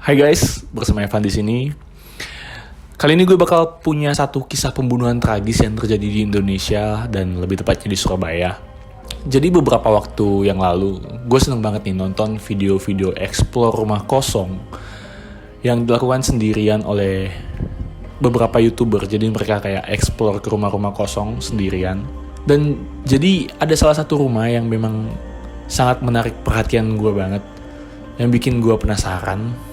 Hai guys, bersama Evan di sini. Kali ini gue bakal punya satu kisah pembunuhan tragis yang terjadi di Indonesia dan lebih tepatnya di Surabaya. Jadi beberapa waktu yang lalu, gue seneng banget nih nonton video-video explore rumah kosong yang dilakukan sendirian oleh beberapa YouTuber. Jadi mereka kayak explore ke rumah-rumah kosong sendirian. Dan jadi ada salah satu rumah yang memang sangat menarik perhatian gue banget, yang bikin gue penasaran.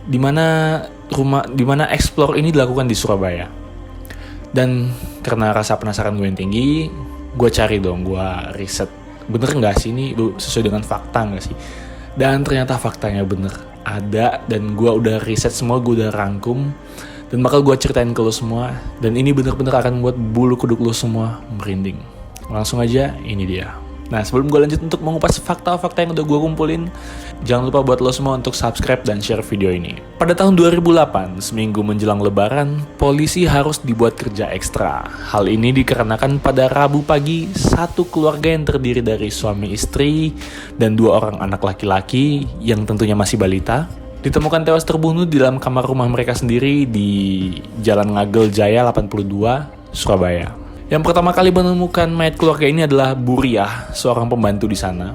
Dimana explore ini dilakukan di Surabaya. Dan karena rasa penasaran gue yang tinggi, gue cari dong, gue riset, bener gak sih ini sesuai dengan fakta gak sih? Dan ternyata faktanya bener, ada. Dan gue udah riset semua, gue udah rangkum, dan bakal gue ceritain ke lo semua. Dan ini bener-bener akan buat bulu kuduk lo semua merinding. Langsung aja, ini dia. Nah, sebelum gue lanjut untuk mengupas fakta-fakta yang udah gue kumpulin, jangan lupa buat lo semua untuk subscribe dan share video ini. Pada tahun 2008, seminggu menjelang lebaran, polisi harus dibuat kerja ekstra. Hal ini dikarenakan pada Rabu pagi, satu keluarga yang terdiri dari suami istri dan 2 orang anak laki-laki yang tentunya masih balita, ditemukan tewas terbunuh di dalam kamar rumah mereka sendiri di Jalan Ngagel Jaya 82, Surabaya. Yang pertama kali menemukan mayat keluarga ini adalah Bu Riah, seorang pembantu di sana.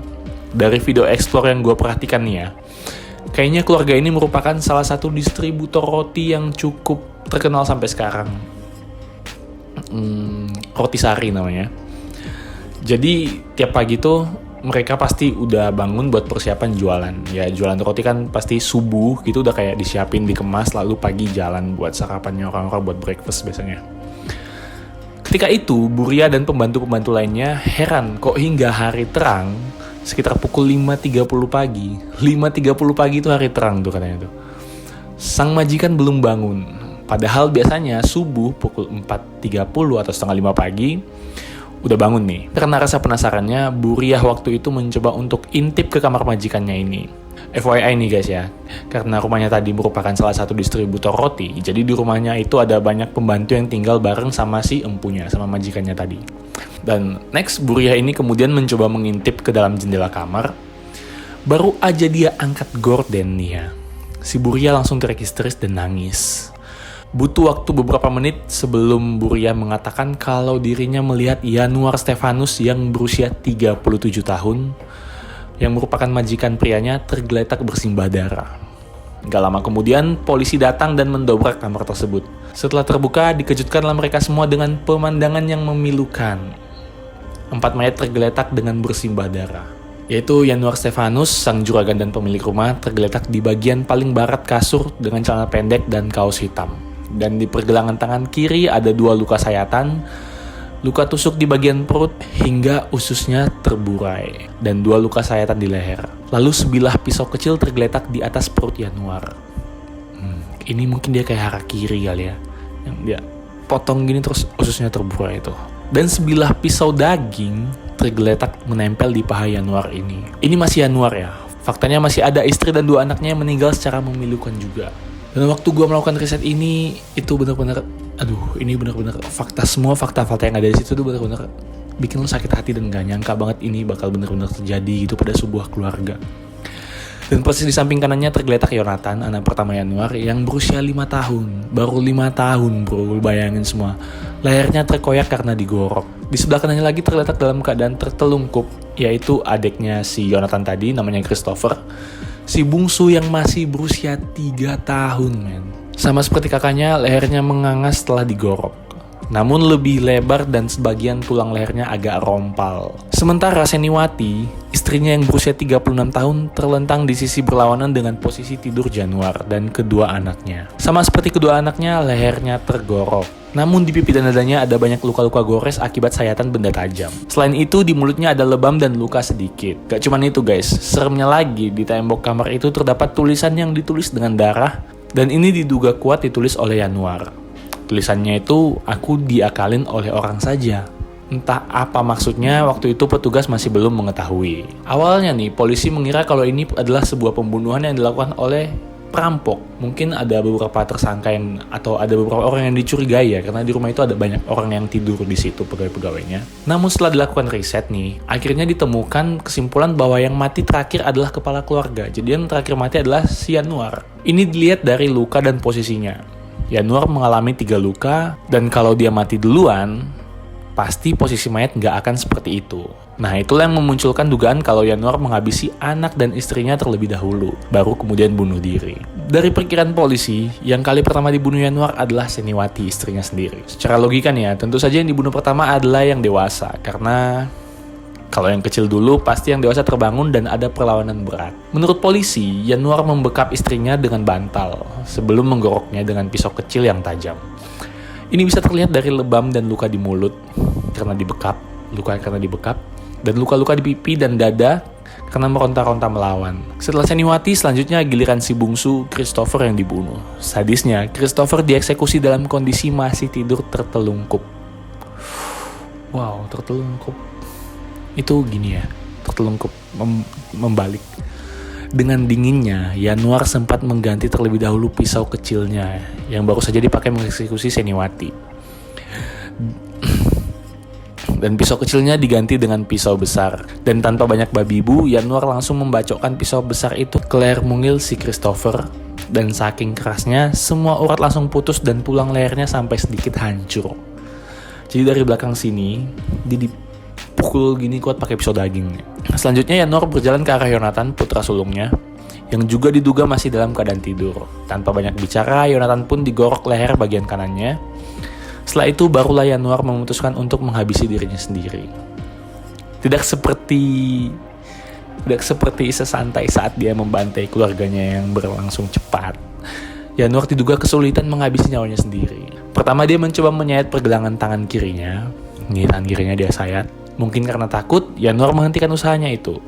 Dari video explore yang gue perhatikan nih ya, kayaknya keluarga ini merupakan salah satu distributor roti yang cukup terkenal sampai sekarang. Roti Sari namanya. Jadi tiap pagi tuh mereka pasti udah bangun buat persiapan jualan. Ya jualan roti kan pasti subuh gitu udah kayak disiapin, dikemas, lalu pagi jalan buat sarapannya orang-orang buat breakfast biasanya. Ketika itu, Bu Ria dan pembantu-pembantu lainnya heran kok hingga hari terang, sekitar pukul 5.30 pagi. 5.30 pagi itu hari terang tuh katanya tuh. Sang majikan belum bangun. Padahal biasanya subuh pukul 4.30 atau setengah 5 pagi udah bangun nih. Karena rasa penasarannya, Bu Ria waktu itu mencoba untuk intip ke kamar majikannya ini. FYI nih guys ya, karena rumahnya tadi merupakan salah satu distributor roti, jadi di rumahnya itu ada banyak pembantu yang tinggal bareng sama si empunya, sama majikannya tadi. Dan next, Bu Ria ini kemudian mencoba mengintip ke dalam jendela kamar. Baru aja dia angkat gorden nih ya, si Bu Ria langsung teriak-histeris dan nangis. Butuh waktu beberapa menit sebelum Bu Ria mengatakan kalau dirinya melihat Yanuar Stefanus yang berusia 37 tahun, yang merupakan majikan prianya, tergeletak bersimbah darah. Gak lama kemudian, polisi datang dan mendobrak kamar tersebut. Setelah terbuka, dikejutkanlah mereka semua dengan pemandangan yang memilukan. 4 mayat tergeletak dengan bersimbah darah, yaitu Yanuar Stefanus, sang juragan dan pemilik rumah, tergeletak di bagian paling barat kasur dengan celana pendek dan kaos hitam. Dan di pergelangan tangan kiri ada 2 luka sayatan, luka tusuk di bagian perut hingga ususnya terburai, dan 2 luka sayatan di leher. Lalu sebilah pisau kecil tergeletak di atas perut Yanuar. Ini mungkin dia kayak harakiri kali ya, yang dia potong gini terus ususnya terburai itu. Dan sebilah pisau daging tergeletak menempel di paha Yanuar ini. Ini masih Yanuar ya. Faktanya masih ada istri dan 2 anaknya yang meninggal secara memilukan juga. Dan waktu gue melakukan riset ini, itu benar-benar, ini benar-benar semua fakta-fakta yang ada di situ tuh benar-benar bikin lo sakit hati dan gak nyangka banget ini bakal benar-benar terjadi gitu pada sebuah keluarga. Dan persis di samping kanannya tergeletak Yonatan, anak pertama Yanuar, yang berusia 5 tahun. Baru 5 tahun bro, bayangin semua. Lehernya terkoyak karena digorok. Di sebelah kanannya lagi tergeletak dalam keadaan tertelungkup, yaitu adiknya si Yonatan tadi, namanya Christopher. Si bungsu yang masih berusia 3 tahun men. Sama seperti kakaknya, lehernya mengangas setelah digorok, namun lebih lebar dan sebagian tulang lehernya agak rompal. Sementara Seniwati, istrinya yang berusia 36 tahun, terlentang di sisi berlawanan dengan posisi tidur Januar dan kedua anaknya. Sama seperti kedua anaknya, lehernya tergorok. Namun di pipi dan dadanya ada banyak luka-luka gores akibat sayatan benda tajam. Selain itu, di mulutnya ada lebam dan luka sedikit. Gak cuman itu guys, seremnya lagi, di tembok kamar itu terdapat tulisan yang ditulis dengan darah, dan ini diduga kuat ditulis oleh Yanuar. Tulisannya itu, aku diakalin oleh orang saja. Entah apa maksudnya, waktu itu petugas masih belum mengetahui. Awalnya nih, polisi mengira kalau ini adalah sebuah pembunuhan yang dilakukan oleh perampok. Mungkin ada beberapa tersangka atau ada beberapa orang yang dicurigai ya, karena di rumah itu ada banyak orang yang tidur di situ, pegawai-pegawainya. Namun setelah dilakukan riset nih, akhirnya ditemukan kesimpulan bahwa yang mati terakhir adalah kepala keluarga. Jadi yang terakhir mati adalah si Yanuar. Ini dilihat dari luka dan posisinya. Yanuar mengalami 3 luka, dan kalau dia mati duluan, pasti posisi mayat nggak akan seperti itu. Nah, itulah yang memunculkan dugaan kalau Yanuar menghabisi anak dan istrinya terlebih dahulu, baru kemudian bunuh diri. Dari perkiraan polisi, yang kali pertama dibunuh Yanuar adalah Seniwati, istrinya sendiri. Secara logika nih ya, tentu saja yang dibunuh pertama adalah yang dewasa, karena kalau yang kecil dulu, pasti yang dewasa terbangun dan ada perlawanan berat. Menurut polisi, Yanuar membekap istrinya dengan bantal, sebelum menggoroknya dengan pisau kecil yang tajam. Ini bisa terlihat dari lebam dan luka di mulut, karena dibekap, dan luka-luka di pipi dan dada karena meronta-ronta melawan. Setelah Seniwati, selanjutnya giliran si bungsu Christopher yang dibunuh. Sadisnya, Christopher dieksekusi dalam kondisi masih tidur tertelungkup. Wow, tertelungkup. Itu gini ya, tertelungkup, membalik. Dengan dinginnya, Yanuar sempat mengganti terlebih dahulu pisau kecilnya yang baru saja dipakai mengeksekusi Seniwati. Dan pisau kecilnya diganti dengan pisau besar. Dan tanpa banyak babi bu, Yanuar langsung membacokkan pisau besar itu ke leher mungil si Christopher. Dan saking kerasnya, semua urat langsung putus dan tulang lehernya sampai sedikit hancur. Jadi dari belakang sini, dia dipukul gini kuat pakai pisau daging. Selanjutnya Yanuar berjalan ke arah Yonatan, putra sulungnya, yang juga diduga masih dalam keadaan tidur. Tanpa banyak bicara, Yonatan pun digorok leher bagian kanannya. Setelah itu barulah Yanuar memutuskan untuk menghabisi dirinya sendiri. Tidak seperti sesantai saat dia membantai keluarganya yang berlangsung cepat. Yanuar diduga kesulitan menghabisi nyawanya sendiri. Pertama dia mencoba menyayat pergelangan tangan kirinya. Tangan kirinya dia sayat. Mungkin karena takut, Yanuar menghentikan usahanya itu.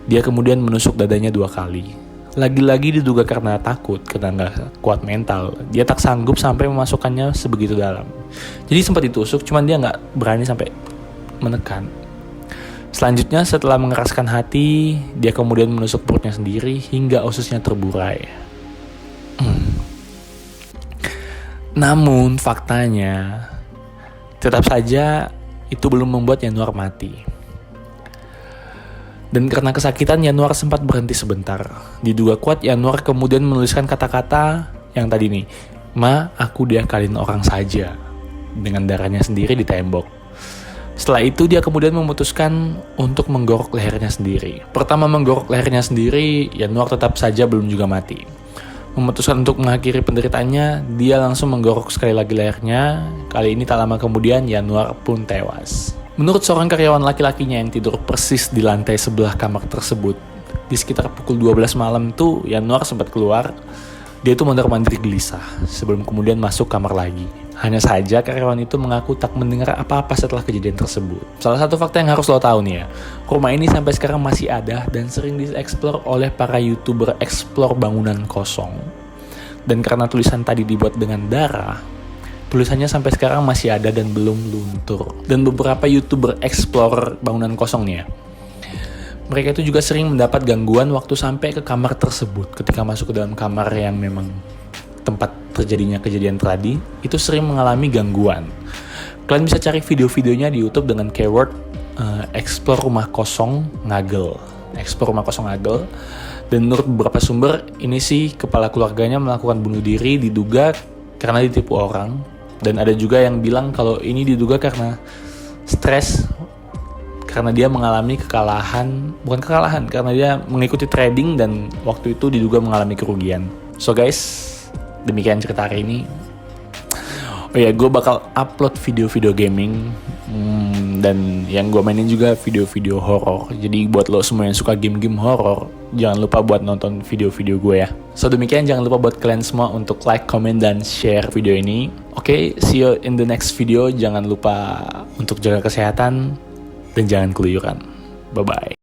Dia kemudian menusuk dadanya 2 kali. Lagi-lagi diduga karena takut, karena nggak kuat mental, dia tak sanggup sampai memasukkannya sebegitu dalam. Jadi sempat ditusuk, cuman dia nggak berani sampai menekan. Selanjutnya setelah mengeraskan hati, dia kemudian menusuk perutnya sendiri hingga ususnya terburai. Namun faktanya, tetap saja itu belum membuat Yanuar mati. Dan karena kesakitan, Yanuar sempat berhenti sebentar. Diduga kuat, Yanuar kemudian menuliskan kata-kata yang tadi nih, "Ma, aku diakalin orang saja," dengan darahnya sendiri di tembok. Setelah itu dia kemudian memutuskan untuk menggorok lehernya sendiri. Pertama menggorok lehernya sendiri, Yanuar tetap saja belum juga mati. Memutuskan untuk mengakhiri penderitaannya, dia langsung menggorok sekali lagi lehernya. Kali ini tak lama kemudian Yanuar pun tewas. Menurut seorang karyawan laki-lakinya yang tidur persis di lantai sebelah kamar tersebut, di sekitar pukul 12 malam tuh Yanuar sempat keluar. Dia tuh mondar-mandir gelisah sebelum kemudian masuk kamar lagi. Hanya saja karyawan itu mengaku tak mendengar apa-apa setelah kejadian tersebut. Salah satu fakta yang harus lo tahu nih ya, rumah ini sampai sekarang masih ada dan sering dieksplor oleh para YouTuber eksplor bangunan kosong. Dan karena tulisan tadi dibuat dengan darah, tulisannya sampai sekarang masih ada dan belum luntur. Dan beberapa YouTuber explore bangunan kosong nih ya, mereka itu juga sering mendapat gangguan waktu sampai ke kamar tersebut. Ketika masuk ke dalam kamar yang memang tempat terjadinya kejadian tadi, itu sering mengalami gangguan. Kalian bisa cari video-videonya di YouTube dengan keyword explore rumah kosong ngagel. Explore rumah kosong ngagel. Dan menurut beberapa sumber, ini sih kepala keluarganya melakukan bunuh diri diduga karena ditipu orang. Dan ada juga yang bilang kalau ini diduga karena stres, karena dia mengalami karena dia mengikuti trading dan waktu itu diduga mengalami kerugian. So guys, demikian cerita hari ini. Oh ya, gue bakal upload video-video gaming dan yang gue mainin juga video-video horor. Jadi buat lo semua yang suka game-game horor, jangan lupa buat nonton video-video gue ya. So demikian, jangan lupa buat kalian semua untuk like, comment, dan share video ini. Oke, see you in the next video. Jangan lupa untuk jaga kesehatan dan jangan keluyuran. Bye-bye.